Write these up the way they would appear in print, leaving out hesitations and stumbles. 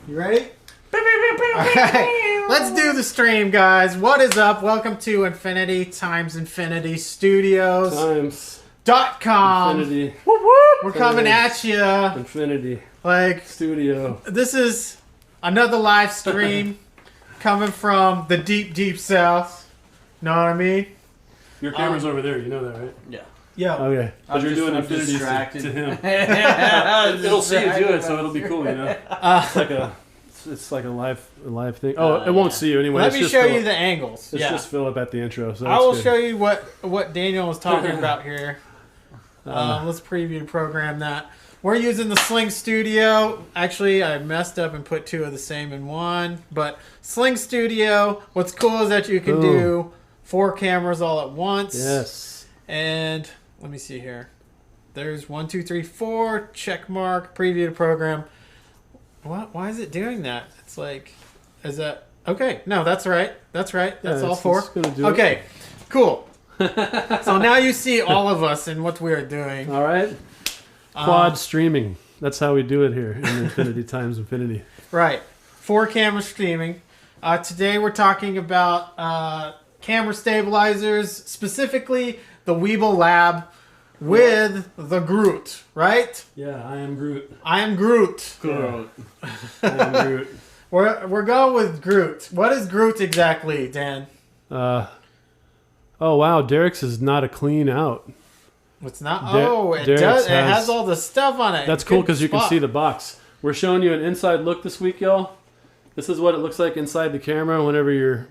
You ready? Alright, let's do the stream, guys. What is up? Welcome to Infinity times Infinity Studios. .com. Infinity. Whoop, whoop. We're coming at you. Infinity. Like, Studio. this is another live stream coming from the deep, deep south. Know what I mean? Your camera's over there, you know that, right? Yeah. Yeah. Okay. But you're doing Infinity to him. It'll see you do it, so it'll be cool, you know? It's like a live thing. Oh, it won't see you anyway. Let me show you the angles. It's just Philip at the intro. So I will show you what Daniel was talking about here. Let's preview the program that. We're using the SlingStudio. Actually, I messed up and put two of the same in one. But SlingStudio, what's cool is that you can do 4 cameras all at once. Yes. And let me see here. There's 1, 2, 3, 4. Check mark. Preview the program. What? Why is it doing that? It's like, is that okay? No, that's right. That's right. That's all 4. Okay, cool. So now you see all of us and what we are doing. All right. Quad streaming. That's how we do it here in Infinity times Infinity. Right. 4 camera streaming. Today we're talking about camera stabilizers, specifically the Weebill Lab with the GROOT, right? Yeah, I am GROOT. I am GROOT. Cool. I am GROOT. We're going with GROOT. What is GROOT exactly, Dan? Oh, wow. Derek's is not a clean out. It's not. It Derek's does. It has all the stuff on it. That's cool because you can see the box. We're showing you an inside look this week, y'all. This is what it looks like inside the camera whenever you're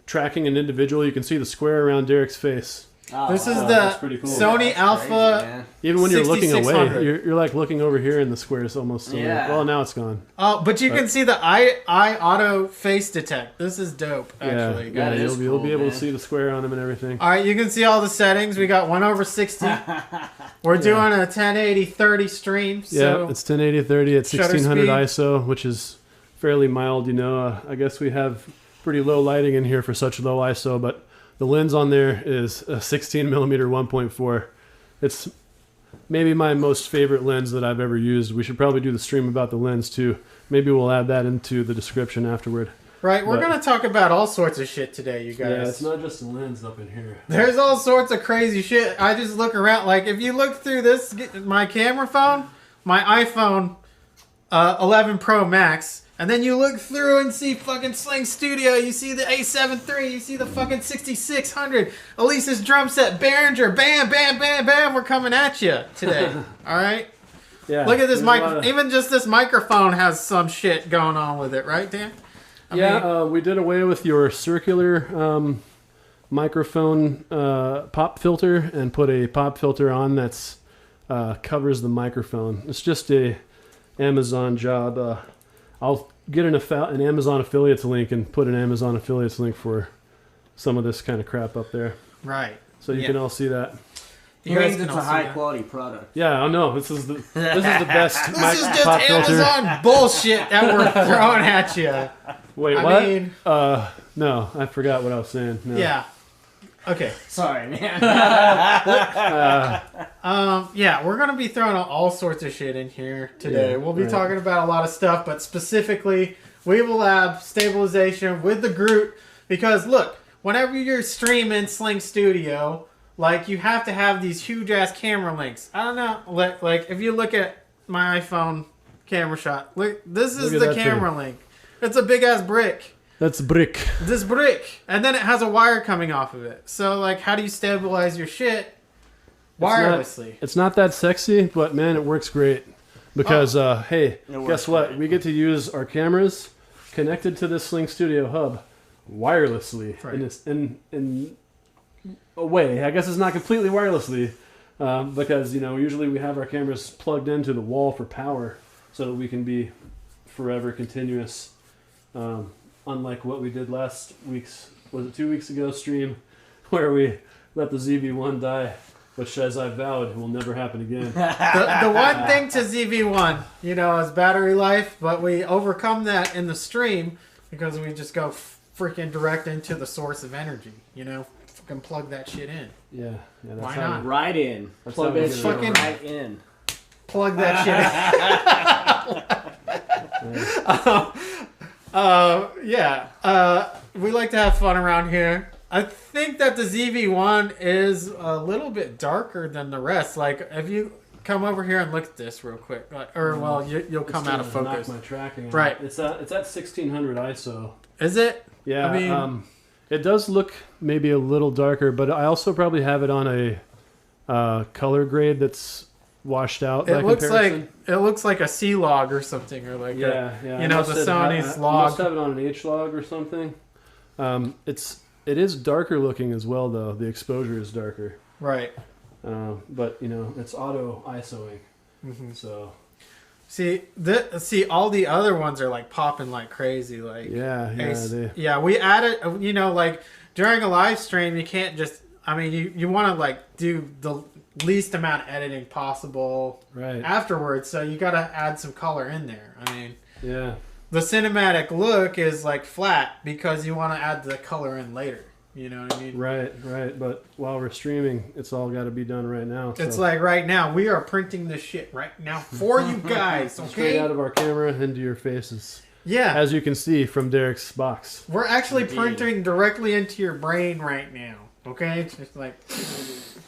tracking an individual. You can see the square around Derek's face. Oh, this is the cool. Sony Alpha. Even when you're looking away, you're like looking over here and the square is almost still there. Well, now it's gone. Oh, but you can see the eye auto face detect. This is dope, actually. Yeah, you'll be able to see the square on them and everything. All right, you can see all the settings. We got 1/60. We're doing a 1080/30 stream. So yeah, it's 1080/30 at 1600 ISO, which is fairly mild. You know, I guess we have pretty low lighting in here for such low ISO, but the lens on there is a 16mm 1.4. It's maybe my most favorite lens that I've ever used. We should probably do the stream about the lens too. Maybe we'll add that into the description afterward. Right, we're going to talk about all sorts of shit today, you guys. Yeah, it's not just a lens up in here. There's all sorts of crazy shit. I just look around. Like, if you look through this, my camera phone, my iPhone 11 Pro Max, and then you look through and see fucking SlingStudio, you see the A7 III, you see the fucking 6600, Elise's drum set, Behringer, bam, bam, bam, bam, we're coming at you today. All right? Yeah. Look at this mic. Even just this microphone has some shit going on with it, right, Dan? I mean, we did away with your circular microphone pop filter and put a pop filter on that's covers the microphone. It's just a Amazon job. I'll get an Amazon affiliates link and put an Amazon affiliates link for some of this kind of crap up there. Right. So you can all see that. You means it's a high quality product. Yeah, I know. This is the best. This is just Amazon bullshit that we're throwing at you. Wait, what? No, I forgot what I was saying. No. Yeah. Okay. Sorry, man. Yeah, we're going to be throwing all sorts of shit in here today. We'll be talking about a lot of stuff, but specifically, Weebill Lab stabilization with the GROOT. Because, look, whenever you're streaming SlingStudio, like, you have to have these huge-ass camera links. I don't know. Like, if you look at my iPhone camera shot, look, this is the camera link. It's a big-ass brick. That's brick. This brick. And then it has a wire coming off of it. So, like, how do you stabilize your shit wirelessly? It's not that sexy, but, man, it works great. Because, hey, guess what? We get to use our cameras connected to this SlingStudio hub wirelessly. Right. In a way. I guess it's not completely wirelessly. Because, you know, usually we have our cameras plugged into the wall for power so that we can be forever continuous. Unlike what we did last week's, was it 2 weeks ago, stream, where we let the ZV-1 die, which, as I vowed, will never happen again. The one thing to ZV-1, you know, is battery life, but we overcome that in the stream because we just go freaking direct into the source of energy, you know? Fucking plug that shit in. Yeah. That's Why not? Right in. Plug that shit right in. Plug that shit in. We like to have fun around here. I think that the ZV-1 is a little bit darker than the rest. Like, if you come over here and look at this real quick, you'll come out of focus. Knock my tracking right. Out. It's at 1600 ISO. Is it? Yeah. I mean, it does look maybe a little darker, but I also probably have it on a color grade that's washed out. It looks like a C log or something, or like the Sony's log. I must have it on an H log or something. It is darker looking as well, though. The exposure is darker. Right. But it's auto ISOing. Mm-hmm. So. See, all the other ones are like popping like crazy. Like we added. Like during a live stream, you can't just. I mean, you want to like do the least amount of editing possible afterwards. So you got to add some color in there. I mean, the cinematic look is like flat because you want to add the color in later. You know what I mean? Right. But while we're streaming, it's all got to be done right now. So. It's like right now. We are printing this shit right now for you guys. Okay? Straight out of our camera into your faces. Yeah. As you can see from Derek's box. We're actually printing directly into your brain right now. Okay? It's just like...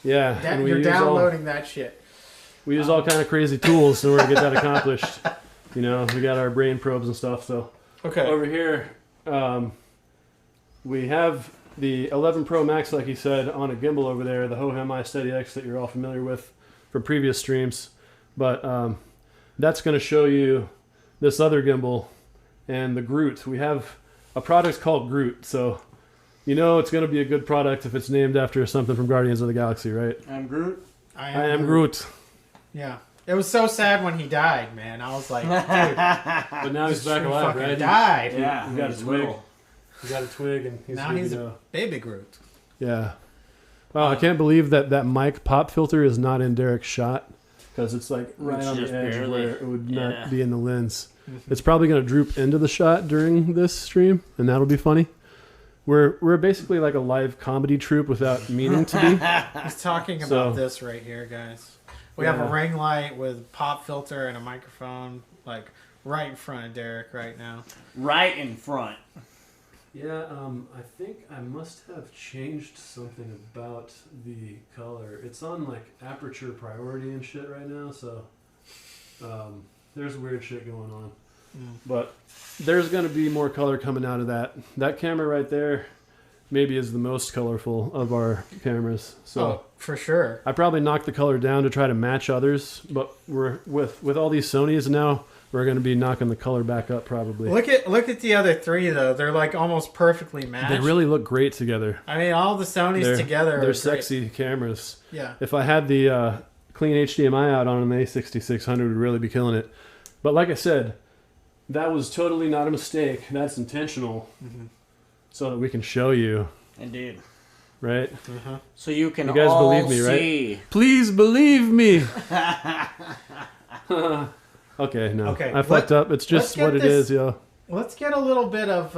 Yeah. You're downloading that shit. We use all kind of crazy tools in order to get that accomplished. We got our brain probes and stuff. So over here, we have the 11 Pro Max, like he said, on a gimbal over there, the Hohem Isteady X that you're all familiar with from previous streams. But that's going to show you this other gimbal and the GROOT. We have a product called GROOT, so it's going to be a good product if it's named after something from Guardians of the Galaxy, right? I'm Groot. I am Groot. Yeah. It was so sad when he died, man. I was like, dude. But now he's back alive, right? Died. Yeah. He got a twig. He got a twig, and he's a baby Groot. Yeah. Wow, I can't believe that mic pop filter is not in Derek's shot because it's like right on the edge where it would not be in the lens. Mm-hmm. It's probably going to droop into the shot during this stream, and that'll be funny. We're basically like a live comedy troupe without meaning to be. He's talking about this right here, guys. We have a ring light with pop filter and a microphone, like right in front of Derek right now. Right in front. Yeah, I think I must have changed something about the color. It's on like aperture priority and shit right now, so there's weird shit going on. But there's going to be more color coming out of that. That camera right there maybe is the most colorful of our cameras. So for sure. I probably knocked the color down to try to match others, but we're with all these Sonys now, we're going to be knocking the color back up probably. Look at the other three though. They're like almost perfectly matched. They really look great together. I mean, all the Sonys together. They're sexy cameras. Yeah. If I had the clean HDMI out on an A6600, we'd really be killing it. But like I said, that was totally not a mistake. That's intentional, so that we can show you. Indeed. Right? Uh-huh. So you can you guys all believe me, see. Right? Please believe me. Okay, no. Okay, I fucked up. It's just what it is, yo. Let's get a little bit of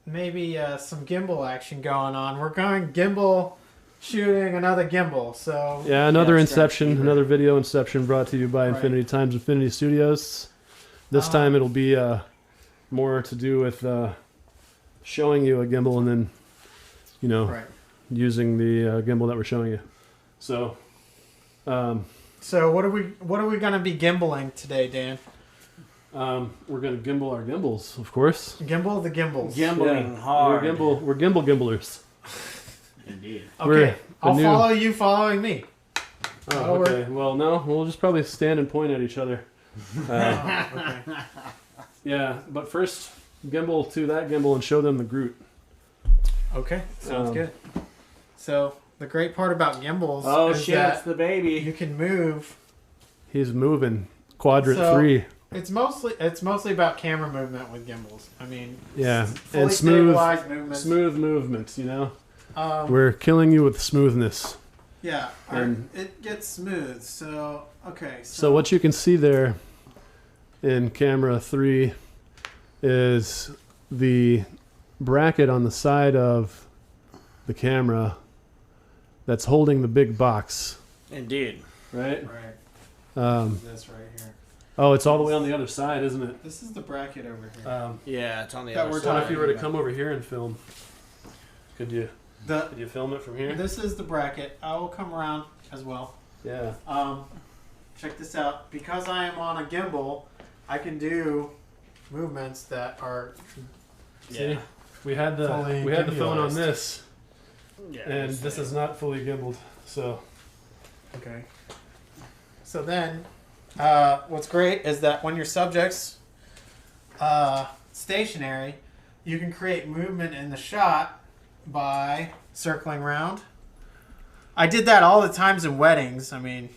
maybe some gimbal action going on. We're going gimbal shooting another gimbal. So yeah, another Inception, another video Inception brought to you by Infinity Times Infinity Studios. This time it'll be more to do with showing you a gimbal and then, using the gimbal that we're showing you. So, so what are we gonna be gimbaling today, Dan? We're gonna gimbal our gimbals, of course. Gimbal the gimbals. Gimbling hard. We're gimbalers. Indeed. Okay, I'll follow you following me. Oh, okay. Well, no, we'll just probably stand and point at each other. Okay. Yeah, but first gimbal to that gimbal and show them the GROOT. Okay, sounds good. So the great part about gimbals is that it's the baby. You can move. He's moving. Quadrant 3. It's mostly about camera movement with gimbals. I mean, and smooth movements. We're killing you with smoothness. Yeah, and it gets smooth. So okay. So what you can see there in camera 3 is the bracket on the side of the camera that's holding the big box. Indeed. Right? Right. This right here. Oh, it's all the way on the other side, isn't it? This is the bracket over here. Yeah, it's on the That other we're side. What if you were to come over here and film? Could you film it from here? This is the bracket. I will come around as well. Yeah. Check this out. Because I am on a gimbal, I can do movements that are. See, we had the phone on this, and this is not fully gimbaled. So. Okay. So then, what's great is that when your subject's stationary, you can create movement in the shot by circling around. I did that all the times in weddings. I mean,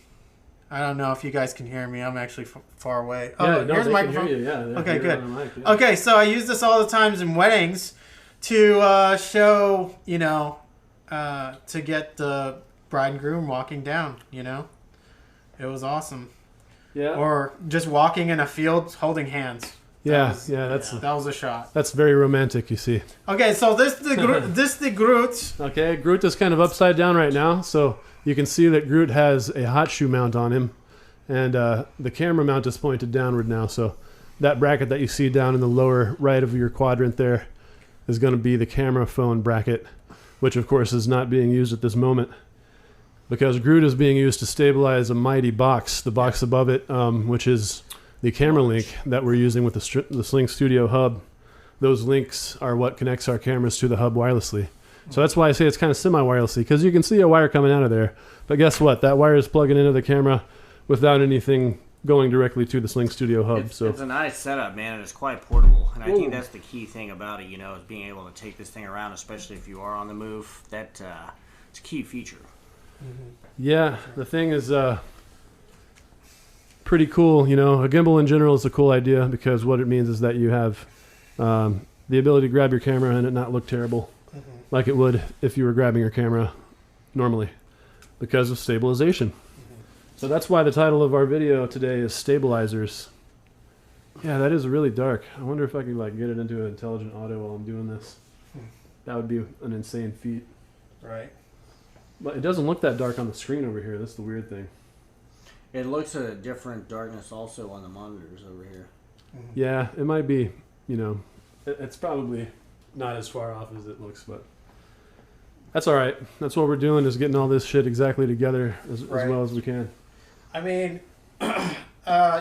I don't know if you guys can hear me. I'm actually far away. Yeah, here's the microphone. Can hear you. Yeah, okay, good. Mic, yeah. Okay, so I use this all the times in weddings to show, to get the bride and groom walking down, It was awesome. Yeah. Or just walking in a field holding hands. That was a shot. That's very romantic, you see. Okay, so this the GROOT. Okay, GROOT is kind of upside down right now, so you can see that GROOT has a hot shoe mount on him, and the camera mount is pointed downward now, so that bracket that you see down in the lower right of your quadrant there is going to be the camera phone bracket, which of course is not being used at this moment, because GROOT is being used to stabilize a mighty box, the box above it, which is the CameraLink that we're using with the SlingStudio hub. Those links are what connects our cameras to the hub wirelessly. So that's why I say it's kind of semi-wirelessly, because you can see a wire coming out of there. But guess what? That wire is plugging into the camera without anything going directly to the SlingStudio hub. It's a nice setup, man, and it's quite portable. And I think that's the key thing about it, is being able to take this thing around, especially if you are on the move. It's a key feature. Mm-hmm. Yeah, the thing is pretty cool. A gimbal in general is a cool idea, because what it means is that you have the ability to grab your camera and it not look terrible, like it would if you were grabbing your camera normally, because of stabilization. So that's why the title of our video today is Stabilizers. Yeah, that is really dark. I wonder if I could get it into an intelligent auto while I'm doing this. That would be an insane feat. Right. But it doesn't look that dark on the screen over here. That's the weird thing. It looks at a different darkness also on the monitors over here. Yeah, it might be, it's probably not as far off as it looks, but that's all right. That's what we're doing, is getting all this shit exactly together as well as we can. I mean,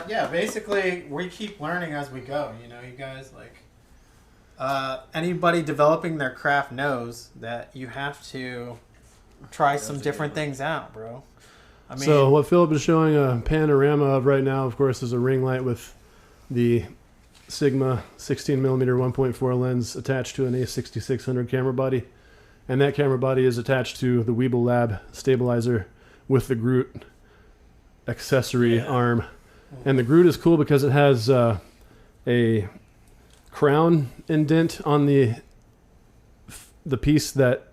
basically we keep learning as we go. You guys, anybody developing their craft knows that you have to try some different things out, bro. I mean, so what Philip is showing a panorama of right now, of course, is a ring light with the Sigma 16mm 1.4 lens attached to an A6600 camera body. And that camera body is attached to the Weebill Lab stabilizer with the GROOT accessory arm. And the GROOT is cool because it has a crown indent on the piece that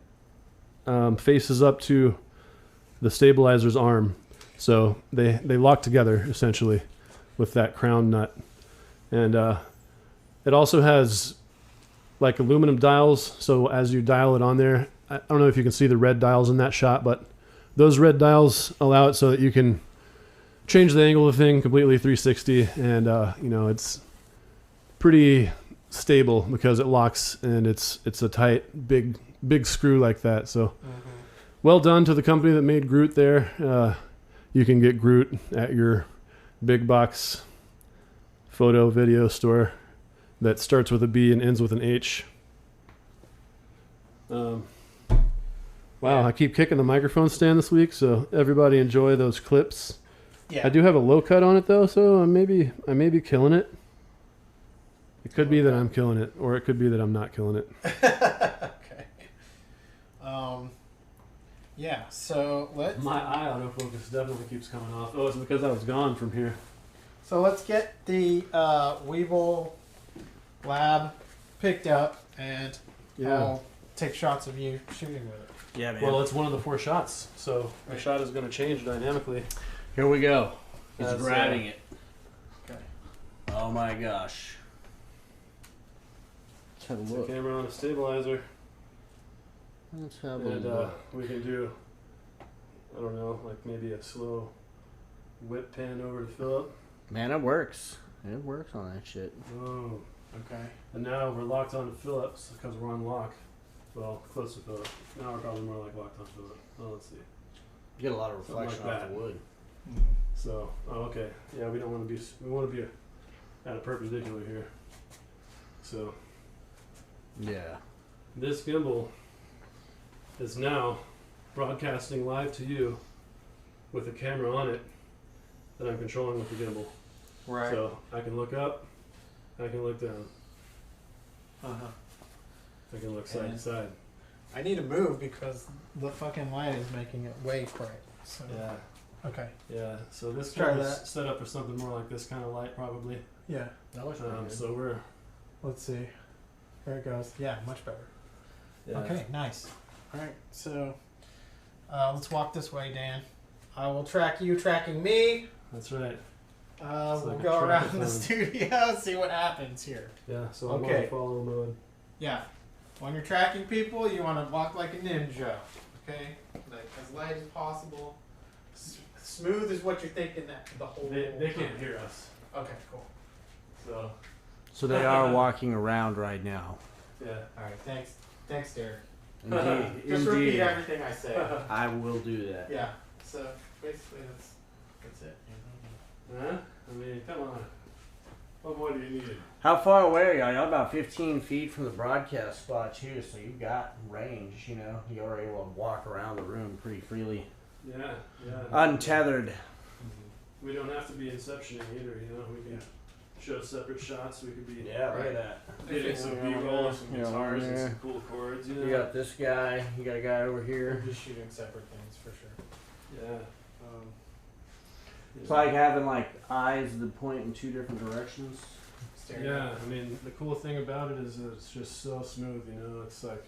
faces up to the stabilizer's arm. So they lock together essentially with that crown nut. And it also has aluminum dials, so as you dial it on there, I don't know if you can see the red dials in that shot, but those red dials allow it so that you can change the angle of the thing completely 360, and it's pretty stable because it locks, and it's a tight big screw like that. So well done to the company that made GROOT there. You can get GROOT at your big box photo video store that starts with a B and ends with an H. Wow, I keep kicking the microphone stand this week, so everybody enjoy those clips. Yeah. I do have a low cut on it though, so I may be killing it. It could be that I'm killing it, or it could be that I'm not killing it. Okay. Yeah, so My eye autofocus definitely keeps coming off. Oh, it's because I was gone from here. So let's get the Weebill Lab picked up, and I'll take shots of you shooting with it. Yeah, man. Well, it's one of the 4 shots, so the shot is going to change dynamically. Here we go. He's That's, grabbing it. Okay. Oh my gosh. Let's have a It's look. a camera on a stabilizer. Let's have a And look. we can do, I don't know, maybe a slow whip pan over to Philip. Man, it works. It works on that shit. Oh. Okay. And now we're locked on to Phillips because we're on lock. Well, close to Phillips. Now we're probably more like locked on Phillips. Well, let's see. You get a lot of reflection like off the wood. So, okay. Yeah, we don't want to be, we want to be at a perpendicular here. So, Yeah. this gimbal is now broadcasting live to you with a camera on it that I'm controlling with the gimbal. Right. So, I can look up, I can look down, Uh-huh. I can look side to side. I need to move because the fucking light is making it way bright. So. Yeah. Okay. Yeah, so this Try camera's that. set up for something more like this kind of light, probably. Yeah. That looks pretty good. So we're Let's see. There it goes. Yeah, much better. yeah. Okay, nice. All right, so let's walk this way, Dan. I will track you, tracking me. That's right. We'll like a go around the track-a-thon. studio, see what happens here. Yeah. So I'm Okay. on follow mode. Yeah. When you're tracking people, you want to walk like a ninja. Okay? Like as light as possible. Smooth is what you're thinking that the whole They time. can't hear us. Okay, cool. So So they are walking around right now. yeah. All right, thanks. Thanks, Derek. Indeed. Just repeat everything I say. I will do that. Yeah. So basically, that's it. Huh? I mean, come on. What more do you need? How far away are y'all? Y'all about 15 feet from the broadcast spot too, so you've got range. You know, you're able to walk around the room pretty freely, Yeah. Yeah. untethered. We don't have to be inceptioning either. You know, we can show separate shots. We could be Yeah, look at that. getting some B-roll, some Yeah, guitars, and yeah. some cool chords. You know. You got this guy. You got a guy over We're here. just shooting separate things for sure. Yeah. It's like having like eyes that point in two different directions. Yeah, I mean, the cool thing about it is that it's just so smooth, you know, it's like,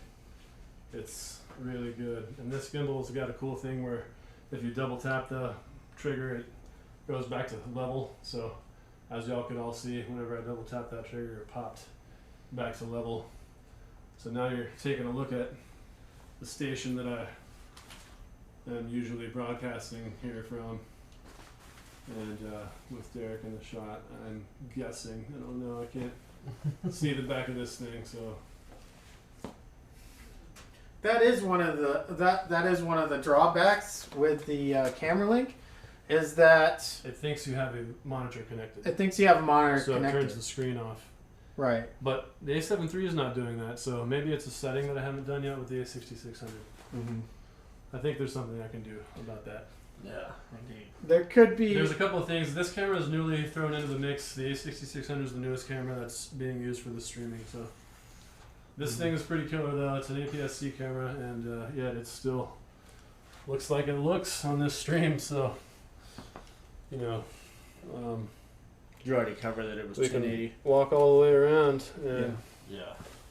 it's really good. And this gimbal's got a cool thing where if you double tap the trigger, it goes back to level. So as y'all can all see, whenever I double tap that trigger, it popped back to level. So now you're taking a look at the station that I am usually broadcasting here from. And with Derek in the shot, I'm guessing. I don't know. I can't see the back of this thing, so That is one of the that is one of the drawbacks with the CameraLink, is that it thinks you have a monitor connected. it thinks you have a monitor So connected. it turns the screen off. Right. But the A7 III is not doing that, so maybe it's a setting that I haven't done yet with the A6600. Mm-hmm. I think there's something I can do about that. Yeah, indeed. There could be. There's a couple of things. This camera is newly thrown into the mix. The A6600 is the newest camera that's being used for the streaming. So this thing is pretty killer, though. It's an APS-C camera, and yeah, it still looks like it looks on this stream. So you know, You already covered that it was we 1080. can walk all the way around, and Yeah,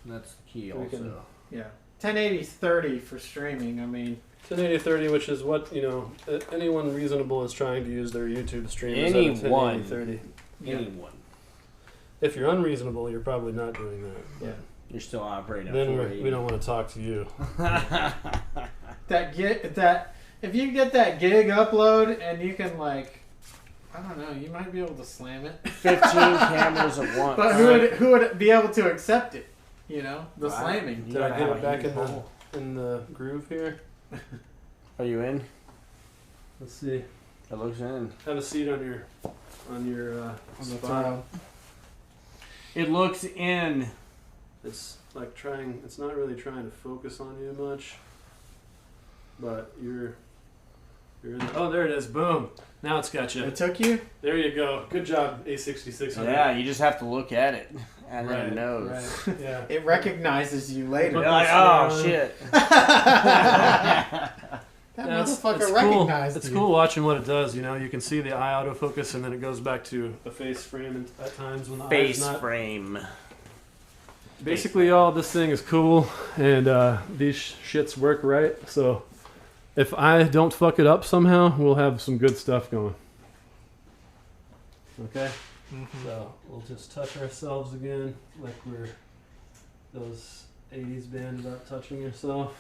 that's the key We also. can- Yeah. 1080 is 30 for streaming. I mean, 1080-30, which is what, you know, anyone reasonable is trying to use their YouTube stream. Anyone. Is at a 1080-30. Anyone. If you're unreasonable, you're probably not doing that. yeah. You're still operating at Then 480. we don't want to talk to you. That if you get that gig upload and you can like, I don't know, you might be able to slam it. 15 cameras at once. But who would be able to accept it? You know, the Right. slamming. You Did I gotta get have it a back huge in the hole. in the groove here? Are you in? Let's see. It looks in. Have a seat on your On the spot. top. It looks in. It's like trying. It's not really trying to focus on you much. But you're in the, oh, there it is. Boom. Now it's got you. It took you? There you go. Good job, A6600. Yeah, you just have to look at it, and then Right, it knows. right, yeah. It recognizes you later. But You're like, that's, oh shit. That Yeah, motherfucker it's recognized cool. It's you. cool watching what it does. You know, you can see the eye autofocus, and then it goes back to a face frame at times when the Face eye's not. frame. Basically, all this thing is cool, and these shits work right. So, if I don't fuck it up somehow, we'll have some good stuff going. Okay. So we'll just touch ourselves again, like we're those '80s bands about touching yourself.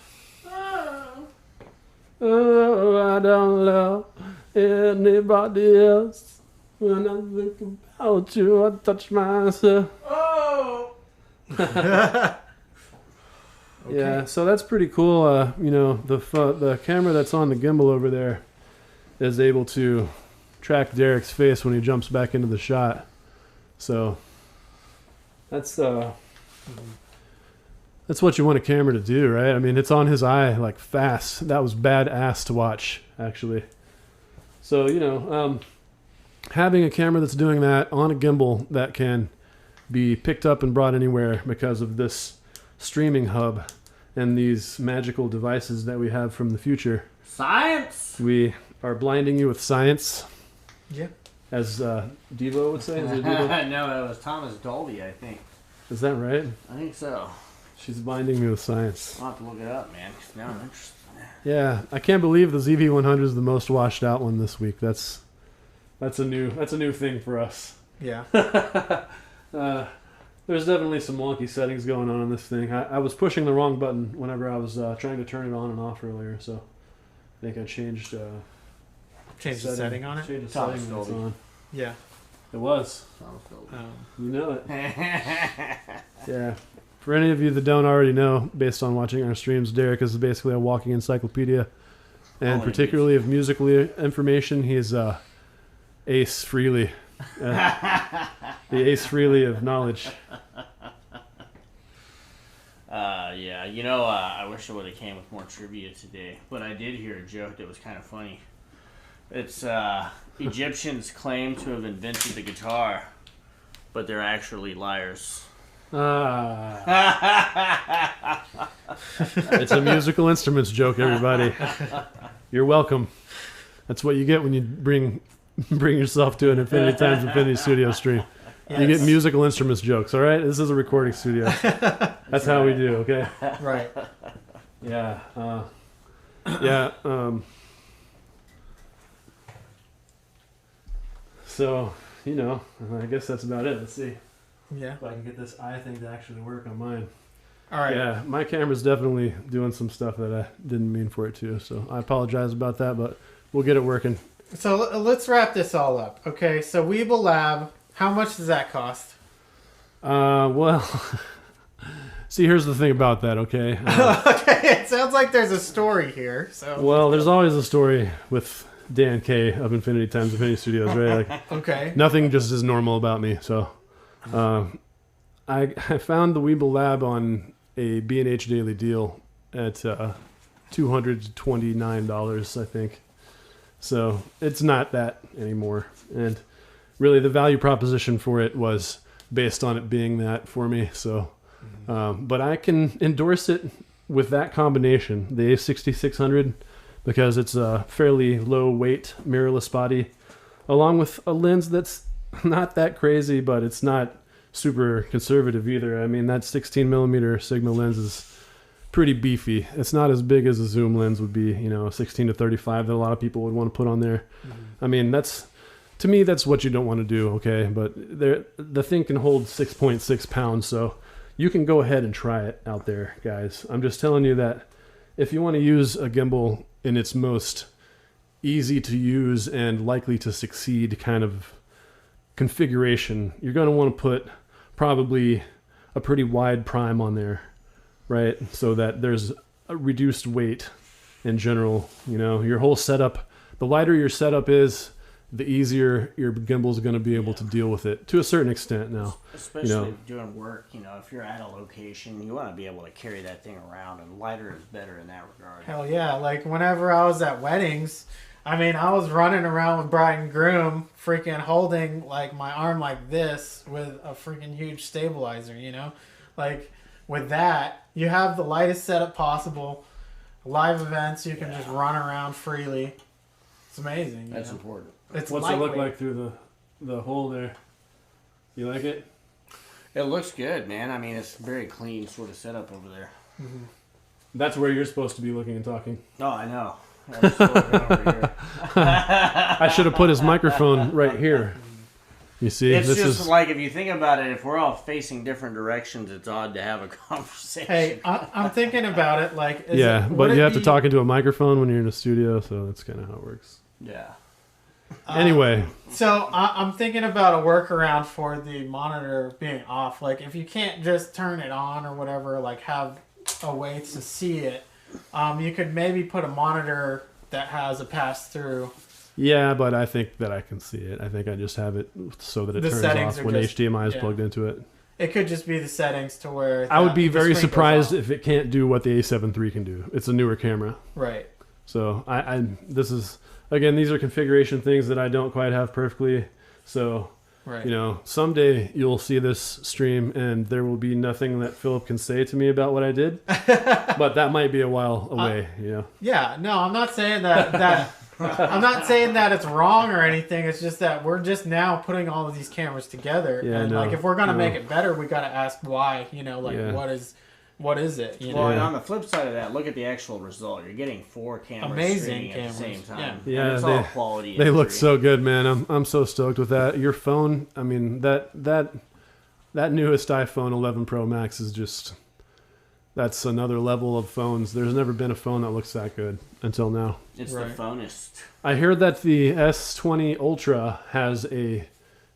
Oh, I don't love anybody else. When I think about you, I touch myself. Oh. Okay. Yeah, so that's pretty cool. You know, the camera that's on the gimbal over there is able to track Derek's face when he jumps back into the shot. So that's what you want a camera to do, right? I mean, it's on his eye like fast. That was badass to watch, actually. So, you know, having a camera that's doing that on a gimbal that can be picked up and brought anywhere because of this streaming hub and these magical devices that we have from the future. Science! We are blinding you with science. Yeah. As Devo would say. Is it Devo? No, it was Thomas Dolby, I think. Is that right? I think so. She's blinding me with science. I'll have to look it up, man, 'cause now I'm interested. Yeah, I can't believe the ZV-100 is the most washed out one this week. That's a new thing for us. Yeah. There's definitely some wonky settings going on this thing. I was pushing the wrong button whenever I was trying to turn it on and off earlier, so I think I changed the setting on it? Changed the Thomas setting when it's Dolby. on. Yeah. It was. Thomas Dolby. You know it. Yeah. For any of you that don't already know, based on watching our streams, Derek is basically a walking encyclopedia. And particularly of musical information, he's Ace Frehley. The Ace Frehley of knowledge. Yeah, you know, I wish I would have came with more trivia today, but I did hear a joke that was kind of funny. It's Egyptians claim to have invented the guitar, but they're actually liars. It's a musical instruments joke, everybody. You're welcome. That's what you get when you bring yourself to an Infinity Times Infinity Studio stream. Yes. You get musical instruments jokes, all right? This is a recording studio. That's how we do, okay? Right. Yeah. Yeah. So, you know, I guess that's about it. Let's see. Yeah. If I can get this eye thing to actually work on mine. All right. Yeah, my camera's definitely doing some stuff that I didn't mean for it to, so I apologize about that, but we'll get it working. So let's wrap this all up. Okay, so Weebill Lab, how much does that cost? Well, see, here's the thing about that, okay? Okay, it sounds like there's a story here. So. Well, there's always a story with Dan K of Infinity Times Infinity Studios, right? Like, okay. Nothing just is normal about me, so... I found the Weebill Lab on a B&H Daily deal at $229, I think. So it's not that anymore. And really the value proposition for it was based on it being that for me. So, but I can endorse it with that combination, the A6600, because it's a fairly low weight mirrorless body, along with a lens that's not that crazy, but it's not super conservative either. I mean, that 16 millimeter Sigma lens is pretty beefy. It's not as big as a zoom lens would be, you know, 16 to 35 that a lot of people would want to put on there. I mean, to me, that's what you don't want to do, okay? But the thing can hold 6.6 pounds, so you can go ahead and try it out there, guys. I'm just telling you that if you want to use a gimbal in its most easy to use and likely to succeed kind of configuration, you're going to want to put probably a pretty wide prime on there, right? So that there's a reduced weight in general. You know, your whole setup, the lighter your setup is, the easier your gimbal is going to be able to deal with it to a certain extent now. Especially doing work, you know, if you're at a location, you want to be able to carry that thing around, and lighter is better in that regard. Hell yeah. Like whenever I was at weddings, I mean, I was running around with bride and groom, freaking holding like my arm like this with a freaking huge stabilizer, you know? Like with that, you have the lightest setup possible. Live events, you can just run around freely. It's amazing. That's important. It's What's lightweight. it look like through the hole there? You like it? It looks good, man. I mean, it's very clean sort of setup over there. Mm-hmm. That's where you're supposed to be looking and talking. Oh, I know. I'm still looking over here. I should have put his microphone right here. You see, It's just like, if you think about it, if we're all facing different directions, it's odd to have a conversation. Hey, I'm thinking about it. Like, but you have to talk into a microphone when you're in a studio, so that's kind of how it works. Yeah. Anyway, So I'm thinking about a workaround for the monitor being off. Like if you can't just turn it on or whatever, like have a way to see it, you could maybe put a monitor that has a pass through. yeah, but I think that I can see it. I think I just have it so that it The turns settings off are when just- HDMI is yeah. plugged into it. It could just be the settings to where I would be the very screen goes surprised off. if it can't do what the A7 III can do. It's a newer camera. Right. So this is, again, these are configuration things that I don't quite have perfectly. So, Right. you know, someday you'll see this stream and there will be nothing that Philip can say to me about what I did. But that might be a while away, you know. Yeah. No, I'm not saying that I'm not saying that it's wrong or anything. It's just that we're just now putting all of these cameras together, Yeah, and no, like if we're gonna no. make it better, we gotta ask why. You know, like Yeah. what is it? You know? Well, and Yeah. on the flip side of that, look at the actual result. You're getting 4 cameras Amazing streaming at the cameras, same time. yeah. And it's all quality. They look imagery. so good, man. I'm so stoked with that. Your phone, I mean, that newest iPhone 11 Pro Max is just, that's another level of phones. There's never been a phone that looks that good until now. It's Right. the phonest. I heard that the S20 Ultra has a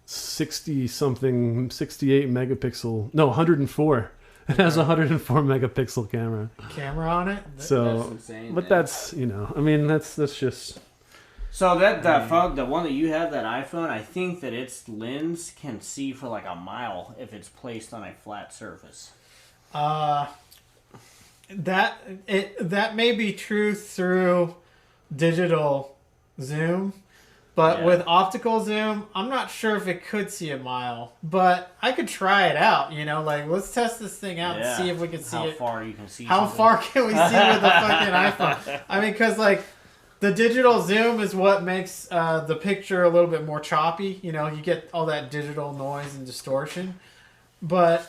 60-something, 68 megapixel, no, 104. It has a 104 megapixel camera. Camera on it. So, That's insane. but man. that's, you know, I mean, that's just, So that phone, the one that you have, that iPhone, I think that its lens can see for like a mile if it's placed on a flat surface. That may be true through digital zoom, but Yeah. with optical zoom, I'm not sure if it could see a mile. But I could try it out. You know, like let's test this thing out and see if we can see how it. far you can see. How something. far can we see with the fucking iPhone? I mean, because like the digital zoom is what makes the picture a little bit more choppy. You know, you get all that digital noise and distortion. But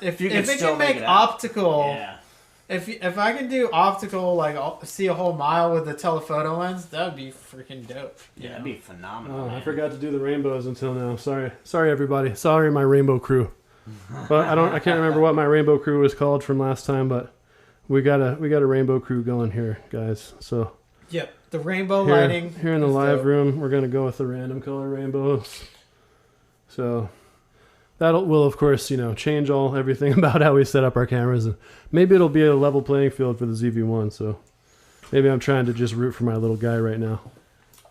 if You can it still can make make it out. optical, Yeah. if I can do optical, like I'll see a whole mile with the telephoto lens, that would be freaking dope. you Yeah, that'd know? be phenomenal. oh, I man. forgot to do the rainbows until now. Sorry everybody. Sorry my rainbow crew. But I can't remember what my rainbow crew was called from last time, but we got a rainbow crew going here, guys. So Yep, the rainbow here, lighting here in the is live dope. room, we're gonna go with the random color rainbows. So will of course, you know, change everything about how we set up our cameras, and maybe it'll be a level playing field for the ZV-1. So maybe I'm trying to just root for my little guy right now.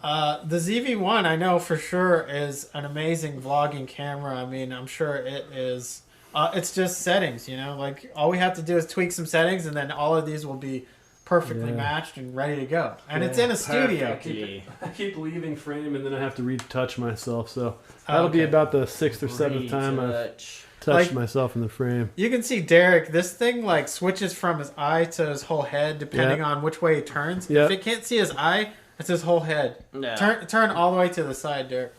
The ZV-1, I know for sure, is an amazing vlogging camera. I mean, I'm sure it is. It's just settings, you know? Like, all we have to do is tweak some settings, and then all of these will be perfectly Yeah. matched and ready to go. And it's Yeah. in a studio. Perfectly. I keep leaving frame and then I have to retouch myself. So that'll be Okay. about the 6th or 7th time I've Retouch. touched Like- myself in the frame. You can see Derek, this thing, like, switches from his eye to his whole head, depending Yeah. on which way he turns. Yeah. If it can't see his eye, it's his whole head. Yeah. Turn all the way to the side, Derek.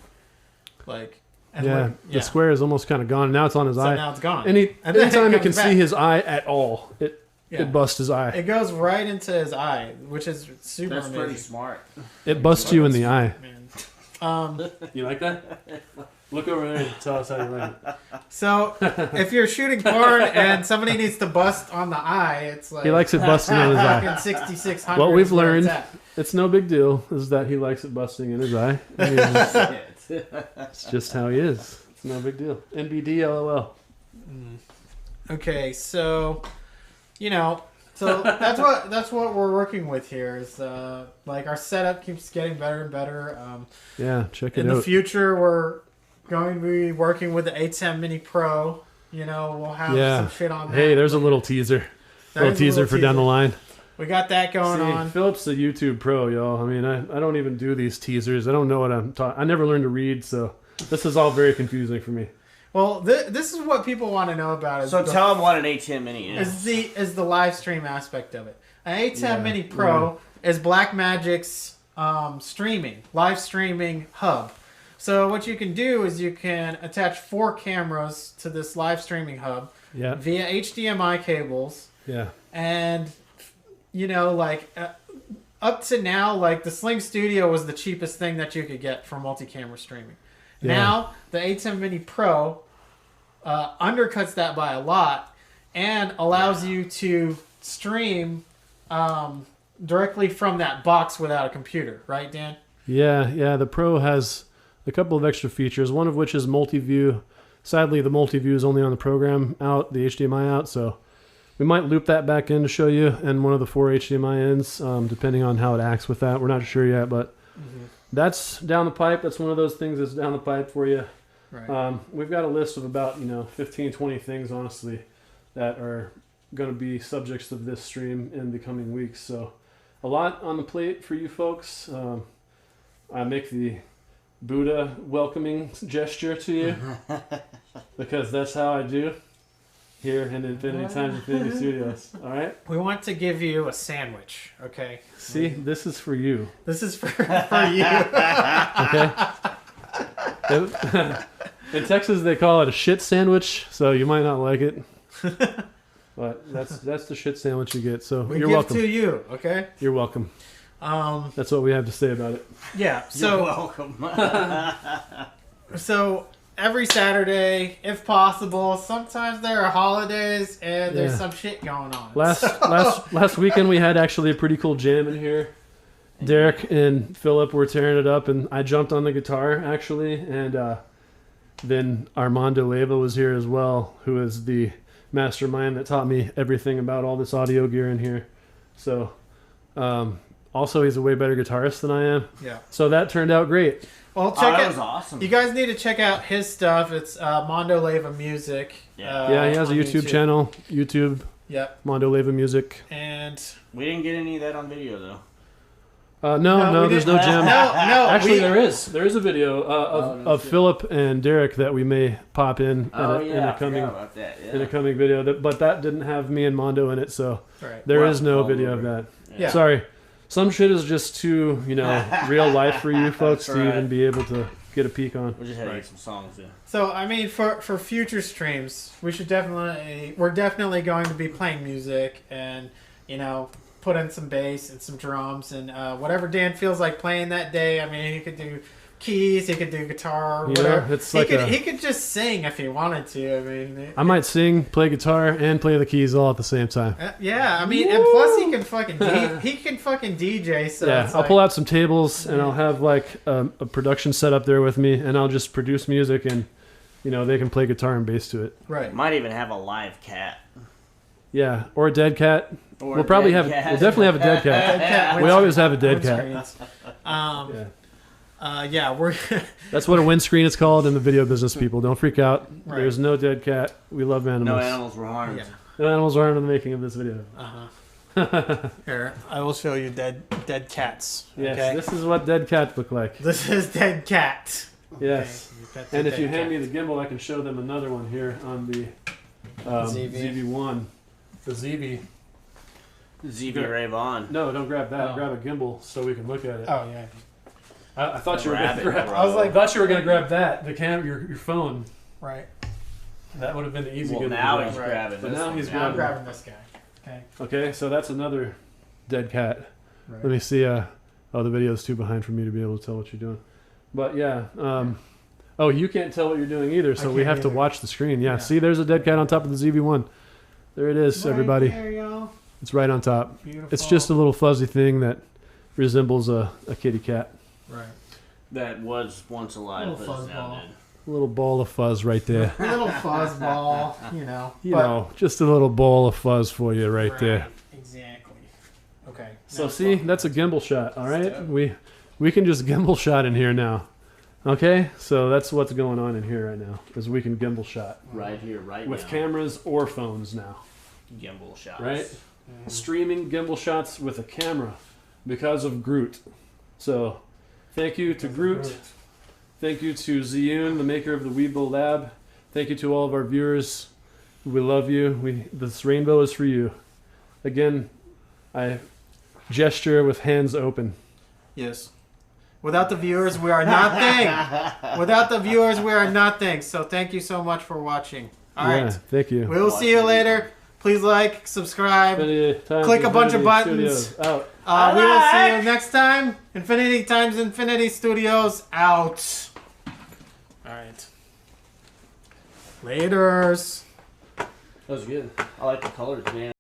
Like, and Yeah, look- the square is almost kind of gone. Now it's on his So eye. now it's gone. And And then anytime it can comes back. see his eye at all, it busts his eye. It goes right into his eye, which is super That's pretty amazing. smart. It busts you in the eye. Man. You like that? Look over there and tell us how you like it. So if you're shooting porn and somebody needs to bust on the eye, it's like He likes it busting in his eye. fucking 6600. What we've is where it's learned- at. It's no big deal, is that he likes it busting in his eye. I mean, it's just how he is. It's no big deal. NBD LOL. Okay, so you know, so that's what we're working with here. Is like our setup keeps getting better and better. Yeah, check it In the out. future, we're going to be working with the A10 Mini Pro. You know, we'll have Yeah. some shit on that. Hey, there's a little teaser. That Little is a teaser for down the line. We got that going See, on. Philip's the YouTube pro, y'all. I mean, I don't even do these teasers. I don't know what I'm talking. I never learned to read, so this is all very confusing for me. Well, this is what people want to know about. Is So the, tell them what an A10 Mini is. is the live stream aspect of it. An A10 Yeah, Mini Pro is Blackmagic's live streaming hub. So what you can do is you can attach 4 cameras to this live streaming hub Yeah, via HDMI cables, yeah, and you know, like up to now, like the SlingStudio was the cheapest thing that you could get for multi-camera streaming. Yeah. Now the A10 Mini Pro undercuts that by a lot and allows you to stream directly from that box without a computer, right, Dan? Yeah. The Pro has a couple of extra features, one of which is multi-view. Sadly, the multi-view is only on the program out, the HDMI out, so we might loop that back in to show you and one of the 4 HDMI ends, depending on how it acts with that. We're not sure yet, but that's down the pipe. That's one of those things that's down the pipe for you. Right. We've got a list of about 15, 20 things, honestly, that are going to be subjects of this stream in the coming weeks. So a lot on the plate for you folks. I make the Buddha welcoming gesture to you because that's how I do here in Infinity Times Infinity Studios. All right. We want to give you a sandwich. Okay. See, this is for you. This is for you. Okay. In Texas, they call it a shit sandwich, so you might not like it. But that's the shit sandwich you get. So We you're give welcome. to you. Okay. You're welcome. That's what we have to say about it. Yeah. You're So welcome. so every Saturday, if possible. Sometimes there are holidays and there's Yeah. some shit going on. Last weekend we had actually a pretty cool jam in here. Derek and Philip were tearing it up, and I jumped on the guitar actually, and then Armando Leva was here as well, who is the mastermind that taught me everything about all this audio gear in here. So, also he's a way better guitarist than I am. Yeah. So that turned out great. Well, That was awesome. You guys need to check out his stuff. It's Mondo Leva Music. Yeah. Yeah, he has a on YouTube channel, YouTube, Yep. Mondo Leva Music. And We didn't get any of that on video though. No, we there's no didn't- jam. No, Actually, we- there is a video of Philip and Derek that we may pop in in Oh a yeah, I coming forgot about that. Yeah. in a coming video. But that didn't have me and Mondo in it, so Right. there Well, is no all video of over. that. Yeah. Sorry, some shit is just too real life for you folks That's to right. even be able to get a peek on. We just had to get some songs in. So I mean, for future streams, we're definitely going to be playing music and put in some bass and some drums and whatever Dan feels like playing that day. I mean, he could do keys, he could do guitar, whatever. It's like he could just sing if he wanted to. I mean, I might sing, play guitar, and play the keys all at the same time. yeah. I mean, and plus he can fucking DJ. So Yeah, it's I'll like, pull out some tables and I'll have like a production set up there with me, and I'll just produce music, and they can play guitar and bass to it. right. Might even have a live cat. Yeah, or a dead cat. Or We'll a probably dead have. cat. We'll definitely have a dead cat. Dead cat We always have a dead cat. windscreens. Yeah. Yeah, we're That's what a windscreen is called in the video business, people. Don't freak out. Right. There's no dead cat. We love animals. No animals were harmed. yeah. No animals are in the making of this video. Here, I will show you dead cats. Yes, Okay? this is what dead cats look like. This is dead cat. Yes. Okay, that's a And if dead you hand cat. me the gimbal, I can show them another one here on the ZV1. The ZV. ZV Rave on. No, don't grab that. Oh. Grab a gimbal so we can look at it. Oh yeah. I thought you were Grab going to it, grab. bro. I was I like, thought you were going to grab that. The your phone. right. That would have been the easy. Well, gimbal now to he's grab. grabbing But this now one. he's Now I'm grabbing. grabbing this guy. Okay. Okay, so that's another dead cat. Right. Let me see. Oh, the video's too behind for me to be able to tell what you're doing. But yeah. Oh, you can't tell what you're doing either, so I we can't have to either. watch the screen. Yeah, Yeah. see, there's a dead cat on top of the ZV1. There it is, everybody. There you go. It's right on top. Beautiful. It's just a little fuzzy thing that resembles a kitty cat. right. That was once alive, Little but is now fuzzball. dead. A little ball of fuzz right there. A little fuzzball, Just a little ball of fuzz for you right there. Exactly. Okay. So now see, fuck. that's a gimbal shot. All right, Step. we can just gimbal shot in here now. Okay, so that's what's going on in here right now, is we can gimbal shot Right here, right with now. cameras or phones now. Gimbal shots. Right? Streaming gimbal shots with a camera because of GROOT. So thank you to GROOT. Thank you to Zhiyun, the maker of the Weebill Lab. Thank you to all of our viewers. We love you. This rainbow is for you. Again, I gesture with hands open. Yes. Without the viewers, we are nothing. Without the viewers, we are nothing. So thank you so much for watching. All right. Yeah, thank you. We will see you later. Please like, subscribe. Click a bunch of buttons. Studios out. We will see you next time. Infinity Times Infinity Studios out. All right. Laters. That was good. I like the colors, man.